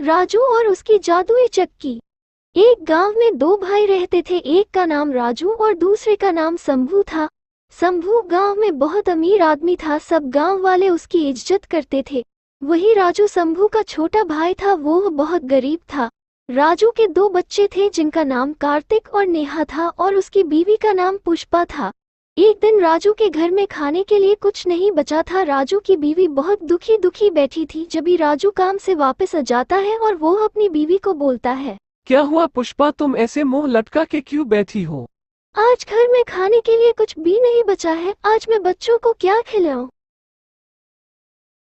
राजू और उसकी जादुई चक्की। एक गांव में दो भाई रहते थे। एक का नाम राजू और दूसरे का नाम शंभू था। शंभू गांव में बहुत अमीर आदमी था। सब गांव वाले उसकी इज्जत करते थे। वही राजू शंभू का छोटा भाई था। वो बहुत गरीब था। राजू के दो बच्चे थे जिनका नाम कार्तिक और नेहा था और उसकी बीवी का नाम पुष्पा था। एक दिन राजू के घर में खाने के लिए कुछ नहीं बचा था। राजू की बीवी बहुत दुखी दुखी बैठी थी। जब भी राजू काम से वापस आ जाता है और वो अपनी बीवी को बोलता है, क्या हुआ पुष्पा, तुम ऐसे मुंह लटका के क्यों बैठी हो? आज घर में खाने के लिए कुछ भी नहीं बचा है। आज मैं बच्चों को क्या खिलाऊं?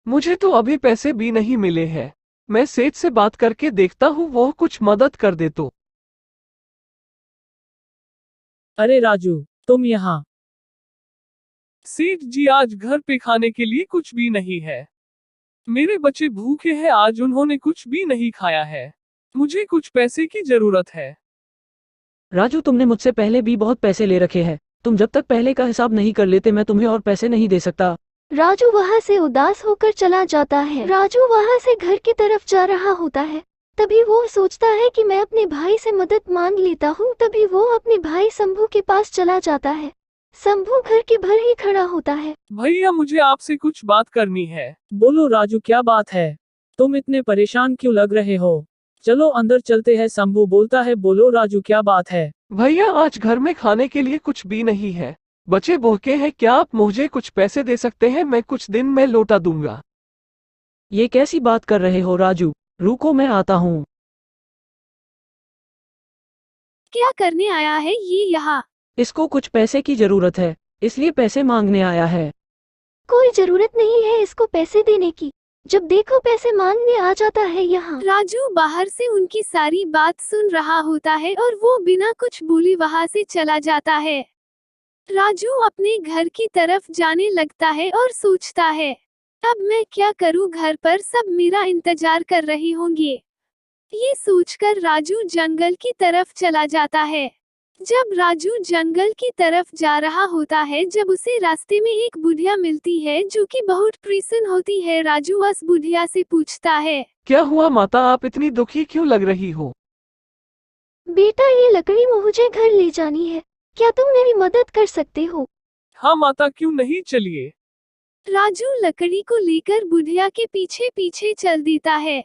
मुझे तो अभी पैसे भी नहीं मिले हैं। मैं सेठ से बात करके देखता हूँ, वो कुछ मदद कर दे तो। अरे राजू, तुम यहाँ? सेठ जी, आज घर पे खाने के लिए कुछ भी नहीं है। मेरे बच्चे भूखे हैं, आज उन्होंने कुछ भी नहीं खाया है। मुझे कुछ पैसे की जरूरत है। राजू, तुमने मुझसे पहले भी बहुत पैसे ले रखे हैं। तुम जब तक पहले का हिसाब नहीं कर लेते मैं तुम्हें और पैसे नहीं दे सकता। राजू वहां से उदास होकर चला जाता है। राजू वहां से घर की तरफ जा रहा होता है। तभी वो सोचता है कि मैं अपने भाई से मदद मांग लेता हूँ। तभी वो अपने भाई शंभू के पास चला जाता है। शंभू घर के बाहर ही खड़ा होता है। भैया, मुझे आपसे कुछ बात करनी है। बोलो राजू, क्या बात है? तुम इतने परेशान क्यों लग रहे हो? चलो अंदर चलते हैं, शंभू बोलता है। बोलो राजू, क्या बात है? भैया, आज घर में खाने के लिए कुछ भी नहीं है। बच्चे भूखे हैं, क्या आप मुझे कुछ पैसे दे सकते हैं? मैं कुछ दिन में लौटा दूंगा। ये कैसी बात कर रहे हो राजू? रुको, मैं आता हूँ। क्या करने आया है ये यहाँ? इसको कुछ पैसे की जरूरत है, इसलिए पैसे मांगने आया है। कोई जरूरत नहीं है इसको पैसे देने की। जब देखो पैसे मांगने आ जाता है यहाँ। राजू बाहर से उनकी सारी बात सुन रहा होता है और वो बिना कुछ बोले वहाँ से चला जाता है। राजू अपने घर की तरफ जाने लगता है और सोचता है, अब मैं क्या करूँ? घर पर सब मेरा इंतजार कर रहे होंगे। ये सोचकर राजू जंगल की तरफ चला जाता है। जब राजू जंगल की तरफ जा रहा होता है, जब उसे रास्ते में एक बुढ़िया मिलती है जो कि बहुत प्रसन्न होती है। राजू उस बुढ़िया से पूछता है, क्या हुआ माता, आप इतनी दुखी क्यों लग रही हो? बेटा, ये लकड़ी मुझे घर ले जानी है। क्या तुम मेरी मदद कर सकते हो? हाँ माता, क्यों नहीं, चलिए। राजू लकड़ी को लेकर बुढ़िया के पीछे पीछे चल देता है।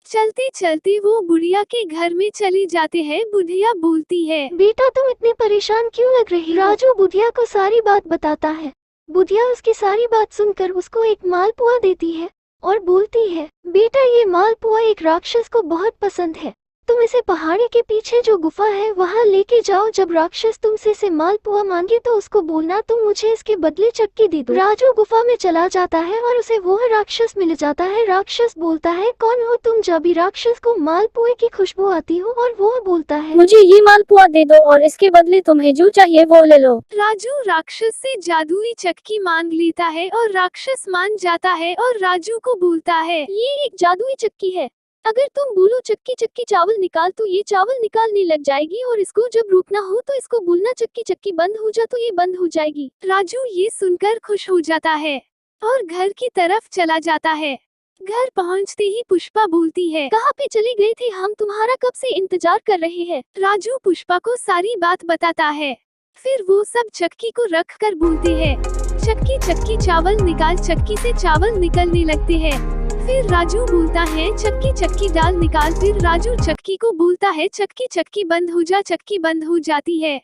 चलते चलते वो बुढ़िया के घर में चले जाते हैं। बुढ़िया बोलती है, बेटा तुम इतने परेशान क्यों लग रही हो? राजू बुढ़िया को सारी बात बताता है। बुढ़िया उसकी सारी बात सुनकर उसको एक मालपुआ देती है और बोलती है, बेटा ये मालपुआ एक राक्षस को बहुत पसंद है। तुम इसे पहाड़ी के पीछे जो गुफा है वहाँ लेके जाओ। जब राक्षस तुमसे से मालपुआ मांगे तो उसको बोलना तुम मुझे इसके बदले चक्की दे दो। राजू गुफा में चला जाता है और उसे वो राक्षस मिल जाता है। राक्षस बोलता है, कौन हो तुम? जब भी राक्षस को मालपुए की खुशबू आती हो और वो बोलता है, मुझे ये मालपुआ दे दो और इसके बदले तुम्हें जो चाहिए वो ले लो। राजू राक्षस से जादुई चक्की मांग लेता है और राक्षस मान जाता है और राजू को बोलता है, ये एक जादुई चक्की है। अगर तुम बोलो चक्की चक्की चावल निकाल तो ये चावल निकालने लग जाएगी और इसको जब रोकना हो तो इसको बोलना चक्की चक्की बंद हो जा तो ये बंद हो जाएगी। राजू ये सुनकर खुश हो जाता है और घर की तरफ चला जाता है। घर पहुंचते ही पुष्पा बोलती है, कहाँ पे चले गए थे? हम तुम्हारा कब से इंतजार कर रहे हैं। राजू पुष्पा को सारी बात बताता है। फिर वो सब चक्की को रख कर बोलते हैं, चक्की चक्की चावल निकाल। चक्की से चावल निकलने लगते हैं। फिर राजू बोलता है, चक्की चक्की दाल निकाल। फिर राजू चक्की को बोलता है, चक्की चक्की बंद हो जा। चक्की बंद हो जाती है।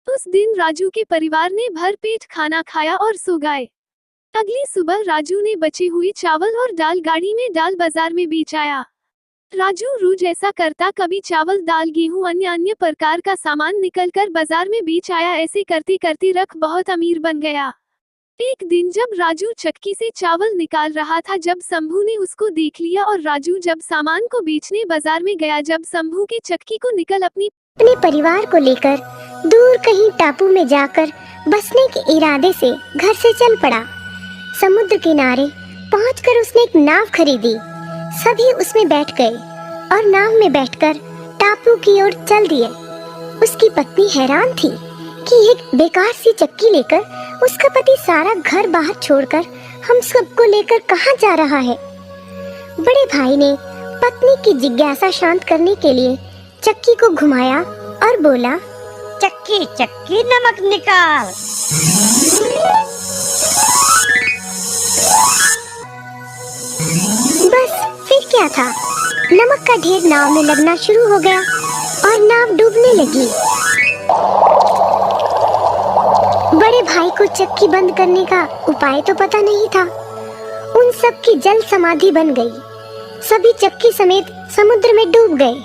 उस दिन राजू के परिवार ने भरपेट खाना खाया और सो गए। अगली सुबह राजू ने बचे हुए चावल और दाल गाड़ी में डाल बाजार में बेच आया। राजू रोज ऐसा करता, कभी चावल दाल गेहूं अन्य अन्य प्रकार का सामान निकल कर बाजार में बेच आया। ऐसे करते करते रख बहुत अमीर बन गया। एक दिन जब राजू चक्की से चावल निकाल रहा था, जब शंभू ने उसको देख लिया और राजू जब सामान को बेचने बाजार में गया, जब शंभू के चक्की को निकल अपने परिवार को लेकर दूर कहीं टापू में जाकर बसने के इरादे से घर से चल पड़ा। समुद्र किनारे पहुंचकर उसने एक नाव खरीदी। सभी उसमें बैठ गए और नाव में बैठकर टापू की ओर चल दिए। उसकी पत्नी हैरान थी कि एक बेकार सी चक्की लेकर उसका पति सारा घर बाहर छोड़कर हम सबको लेकर कहाँ जा रहा है। बड़े भाई ने पत्नी की जिज्ञासा शांत करने के लिए चक्की को घुमाया और बोला, चक्की चक्की नमक निकाल। बस फिर क्या था, नमक का ढेर नाव में लगना शुरू हो गया और नाव डूबने लगी। बड़े भाई को चक्की बंद करने का उपाय तो पता नहीं था। उन सब की जल समाधि बन गई। सभी चक्की समेत समुद्र में डूब गए।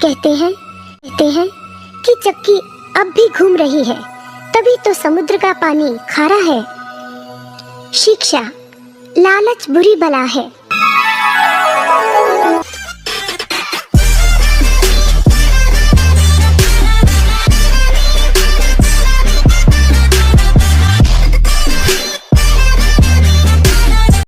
कहते हैं कि चक्की अब भी घूम रही है, तभी तो समुद्र का पानी खारा है। शिक्षा, लालच बुरी बला है।